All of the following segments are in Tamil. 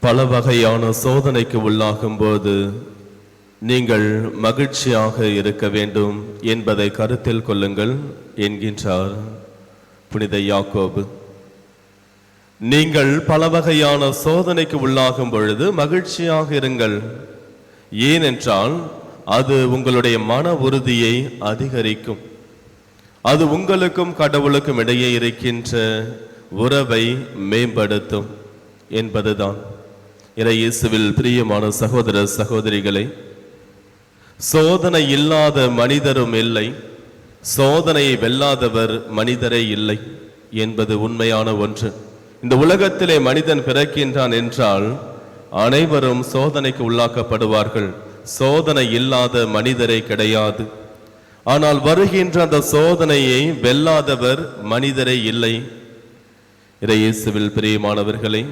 பல வகையான சோதனைக்கு உள்ளாகும் போது நீங்கள் மகிழ்ச்சியாக இருக்க வேண்டும் என்பதை கருத்தில் கொள்ளுங்கள் என்கின்றார் புனித யாக்கோபு. நீங்கள் பல வகையான சோதனைக்கு உள்ளாகும் பொழுது மகிழ்ச்சியாக இருங்கள். ஏனென்றால் அது உங்களுடைய மன உறுதியை அதிகரிக்கும். அது உங்களுக்கும் கடவுளுக்கும் இடையே இருக்கின்ற உறவை மேம்படுத்தும் என்பதுதான். இயேசுவில் பிரியமான சகோதர சகோதரிகளை, சோதனை இல்லாத மனிதரும் இல்லை, சோதனையை வெல்லாதவர் மனிதரே இல்லை என்பது உண்மையான ஒன்று. இந்த உலகத்திலே மனிதன் பிறக்கின்றான் என்றால் அனைவரும் சோதனைக்கு உள்ளாக்கப்படுவார்கள். சோதனை இல்லாத மனிதரே கிடையாது. ஆனால் வருகின்ற அந்த சோதனையை வெல்லாதவர் மனிதரே இல்லை. இயேசுவில் பிரியமானவர்களை,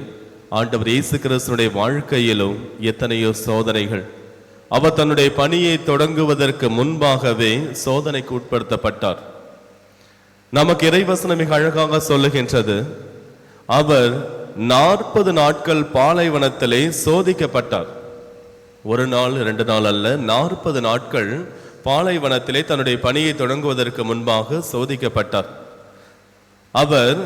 ஆண்டவர் இயேசு கிறிஸ்துவினுடைய வாழ்க்கையிலும் எத்தனையோ சோதனைகள். அவர் தன்னுடைய பணியை தொடங்குவதற்கு முன்பாகவே சோதனைக்கு உட்படுத்தப்பட்டார். நமக்கு இறைவசனம் மிக அழகாக சொல்லுகின்றது, அவர் 40 நாட்கள் பாலைவனத்திலே சோதிக்கப்பட்டார். ஒரு நாள் 2 நாள் அல்ல, 40 நாட்கள் பாலைவனத்திலே தன்னுடைய பணியை தொடங்குவதற்கு முன்பாக சோதிக்கப்பட்டார். அவர்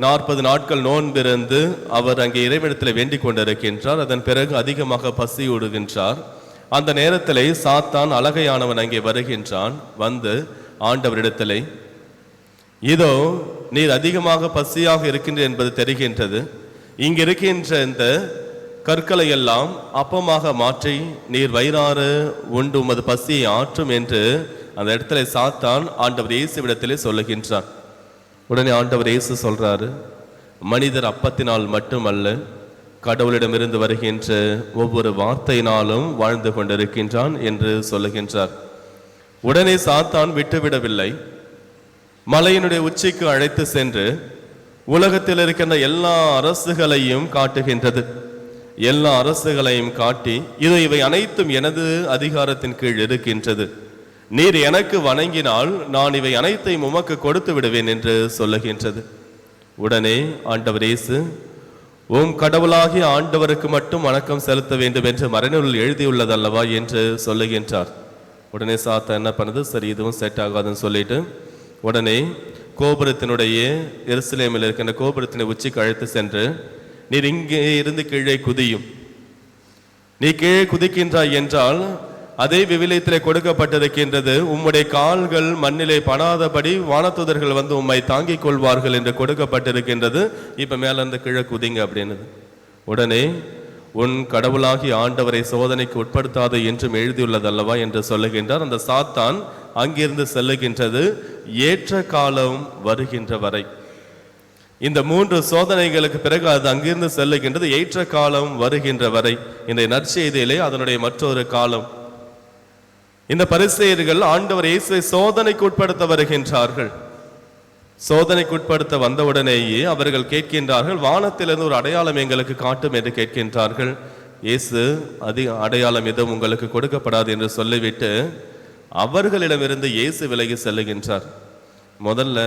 40 நாட்கள் நோன்பிருந்து அவர் அங்கே இறைவனிடத்தில் வேண்டிக் கொண்டிருக்கின்றார். அதன் பிறகு அதிகமாக பசியோடுகின்றார். அந்த நேரத்திலே சாத்தான் அழகையானவன் அங்கே வருகின்றான். வந்து ஆண்டவரிடத்திலே, இதோ நீர் அதிகமாக பசியாக இருக்கின்ற என்பது தெரிகின்றது, இங்கு இருக்கின்ற இந்த கற்களை எல்லாம் அப்பமாக மாற்றி நீர் வயிறார உண்டு உமது பசியை ஆற்றும் என்று அந்த இடத்துல சாத்தான் ஆண்டவர் இயேசுவிடத்திலே சொல்லுகின்றான். உடனே ஆண்டவர் இயேசு சொல்றாரு, மனிதர் அப்பத்தினால் மட்டுமல்ல, கடவுளிடமிருந்து வருகின்ற ஒவ்வொரு வார்த்தையினாலும் வாழ்ந்து கொண்டிருக்கின்றான் என்று சொல்லுகின்றார். உடனே சாத்தான் விட்டுவிடவில்லை. மலையினுடைய உச்சிக்கு அழைத்து சென்று உலகத்தில் இருக்கின்ற எல்லா அரசுகளையும் காட்டுகின்றது. எல்லா அரசுகளையும் காட்டி, இவை அனைத்தும் எனது அதிகாரத்தின் கீழ் இருக்கின்றது, நீர் எனக்கு வணங்கினால் நான் இவை அனைத்தையும் உமக்கு கொடுத்து விடுவேன் என்று சொல்லுகின்றது. உடனே ஆண்டவர் இயேசு, உம் கடவுளாகிய ஆண்டவருக்கு மட்டும் வணக்கம் செலுத்த வேண்டும் என்று மறைநூலில் எழுதியுள்ளதல்லவா என்று சொல்லுகின்றார். உடனே சாத்தான் என்ன பண்ணுது, சரி இதுவும் செட் ஆகாதுன்னு சொல்லிட்டு உடனே கோபுரத்தினுடைய எருசலேமில் இருக்கின்ற கோபுரத்தினை உச்சிக்கு அழைத்து சென்று, நீர் இங்கே இருந்து கீழே குதியும், நீ கீழே குதிக்கின்றாய் என்றால் அதே விவிலியத்திலே கொடுக்கப்பட்டிருக்கின்றது, உம்முடைய கால்கள் மண்ணிலே படாதபடி வானதூதர்கள் வந்து உம்மை தாங்கிக் கொள்வார்கள் என்று கொடுக்கப்பட்டிருக்கின்றது. இப்ப மேல இருந்து கீழே குதிங்க அப்படின்னு. உடனே உன் கடவுளாகி ஆண்டவரை சோதனைக்கு உட்படுத்தாது என்றும் எழுதியுள்ளதல்லவா என்று சொல்லுகின்றார். அந்த சாத்தான் அங்கிருந்து செல்லுகின்றது ஏற்ற காலம் வருகின்ற வரை. இந்த 3 சோதனைகளுக்கு பிறகு அது அங்கிருந்து செல்லுகின்றது ஏற்ற காலம் வருகின்ற வரை. இந்த நற்செய்தியிலே அதனுடைய மற்றொரு காலம். இந்த பரிசேயர்கள் ஆண்டவர் இயேசுவை சோதனைக்கு உட்படுத்த வருகின்றார்கள். சோதனைக்கு உட்படுத்த வந்தவுடனேயே அவர்கள் கேட்கின்றார்கள், வானத்திலிருந்து ஒரு அடையாளம் எங்களுக்கு காட்டும் என்று கேட்கின்றார்கள். இயேசு அடையாளம் எதுவும் உங்களுக்கு கொடுக்கப்படாது என்று சொல்லிவிட்டு அவர்களிடமிருந்து இயேசு விலகி செல்லுகின்றார். முதல்ல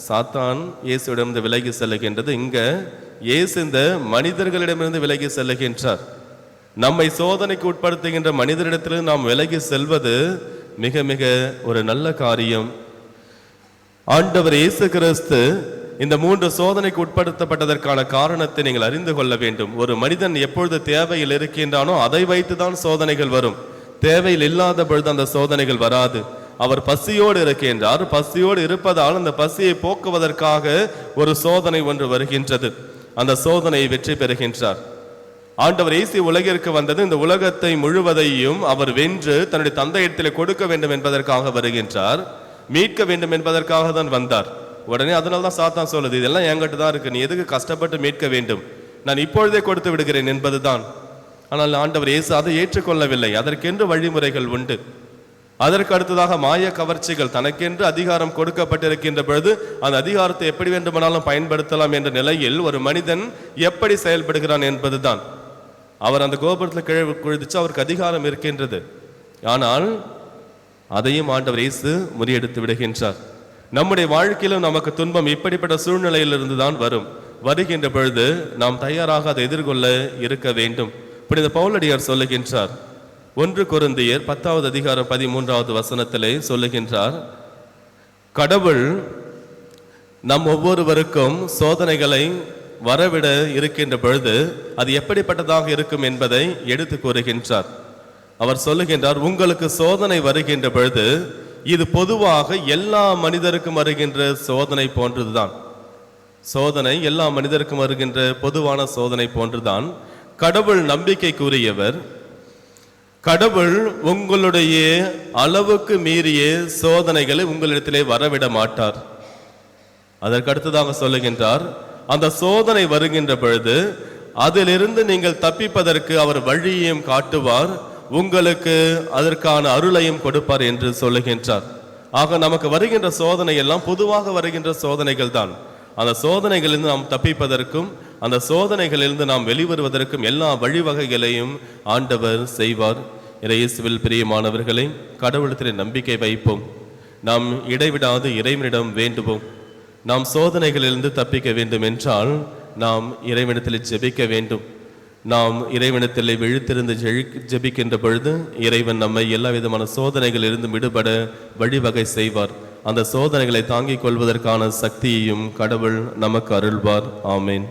சாத்தான் இயேசுவிடமிருந்து விலகி செல்லுகின்றது. இங்க இயேசு இந்த மனிதர்களிடமிருந்து விலகி செல்லுகின்றார். நம்மை சோதனைக்கு உட்படுத்துகின்ற மனிதரிடத்திலிருந்து நாம் விலகி செல்வது மிக மிக ஒரு நல்ல காரியம். ஆண்டவர் இயேசு கிறிஸ்து இந்த 3 சோதனைக்கு உட்படுத்தப்பட்டதற்கான காரணத்தை நீங்கள் அறிந்து கொள்ள வேண்டும். ஒரு மனிதன் எப்பொழுது தேவையில் இருக்கின்றானோ அதை வைத்துதான் சோதனைகள் வரும். தேவையில் இல்லாத பொழுது அந்த சோதனைகள் வராது. அவர் பசியோடு இருக்கின்றார். பசியோடு இருப்பதால் அந்த பசியை போக்குவதற்காக ஒரு சோதனை ஒன்று வருகின்றது. அந்த சோதனையை வெற்றி பெறுகின்றார். ஆண்டவர் இயேசு உலகிற்கு வந்தது இந்த உலகத்தை முழுவதையும் அவர் வென்று தன்னுடைய தந்தையிடத்தில் கொடுக்க வேண்டும் என்பதற்காக வருகின்றார். மீட்க வேண்டும் என்பதற்காக தான் வந்தார். உடனே அதனால தான் சாத்தான் சொல்லுது, இதெல்லாம் என்கிட்ட தான் இருக்கு, நீ எதுக்கு கஷ்டப்பட்டு மீட்க வேண்டும், நான் இப்பொழுதே கொடுத்து விடுகிறேன் என்பதுதான். ஆனால் ஆண்டவர் இயேசு அதை ஏற்றுக்கொள்ளவில்லை. அதற்கென்று வழிமுறைகள் உண்டு. அதற்கு அடுத்ததாக மாய கவர்ச்சிகள், தனக்கென்று அதிகாரம் கொடுக்கப்பட்டிருக்கின்ற பொழுது அந்த அதிகாரத்தை எப்படி வேண்டுமானாலும் பயன்படுத்தலாம் என்ற நிலையில் ஒரு மனிதன் எப்படி செயல்படுகிறான் என்பதுதான். அவர் அந்த கோபுரத்தில் கீழே குழுதிச்சு அவருக்கு அதிகாரம் இருக்கின்றது. ஆனால் அதையும் ஆண்டவர் இயேசு முறியடித்து விடுகின்றார். நம்முடைய வாழ்க்கையிலும் நமக்கு துன்பம் இப்படிப்பட்ட சூழ்நிலையிலிருந்து தான் வரும். வருகின்ற பொழுது நாம் தயாராக அதை எதிர்கொள்ள இருக்க வேண்டும். புனித பவுலடியார் சொல்லுகின்றார், 1 கொரிந்தியர் 10வது அதிகாரம் 13வது வசனத்திலே சொல்லுகின்றார், கடவுள் நம் ஒவ்வொருவருக்கும் சோதனைகளை வரவிட இருக்கின்ற பொழுது அது எப்படிப்பட்டதாக இருக்கும் என்பதை எடுத்து கூறுகின்றார். அவர் சொல்லுகின்றார், உங்களுக்கு சோதனை வருகின்ற பொழுது இது பொதுவாக எல்லா மனிதருக்கும் வருகின்ற சோதனை போன்றதுதான். சோதனை எல்லா மனிதருக்கும் வருகின்ற பொதுவான சோதனை போன்றுதான். கடவுள் நம்பிக்கைக்குரியவர். கடவுள் உங்களுடைய அளவுக்கு மீறிய சோதனைகளை உங்களிடத்திலே வரவிட மாட்டார். அதற்கு அடுத்ததாக சொல்லுகின்றார், அந்த சோதனை வருகின்ற பொழுது அதிலிருந்து நீங்கள் தப்பிப்பதற்கு அவர் வழியையும் காட்டுவார், உங்களுக்கு அதற்கான அருளையும் கொடுப்பார் என்று சொல்லுகின்றார். ஆக நமக்கு வருகின்ற சோதனை எல்லாம் பொதுவாக வருகின்ற சோதனைகள் தான். அந்த சோதனைகளிலிருந்து நாம் தப்பிப்பதற்கும் அந்த சோதனைகளிலிருந்து நாம் வெளிவருவதற்கும் எல்லா வழிவகைகளையும் ஆண்டவர் செய்வார். இயேசுவில் பிரியமானவர்களை, கடவுளத்திலே நம்பிக்கை வைப்போம். நாம் இடைவிடாது இறைவனிடம் வேண்டுவோம். நாம் சோதனைகளிலிருந்து தப்பிக்க வேண்டும் என்றால் நாம் இறைவனிடத்தில் ஜெபிக்க வேண்டும். நாம் இறைவனிடத்தில் விழித்திருந்து ஜெபிக்கின்ற பொழுது இறைவன் நம்மை எல்லா விதமான சோதனைகளிலிருந்து விடுபட வழிவகை செய்வார். அந்த சோதனைகளை தாங்கிக் கொள்வதற்கான சக்தியையும் கடவுள் நமக்கு அருள்வார். ஆமேன்.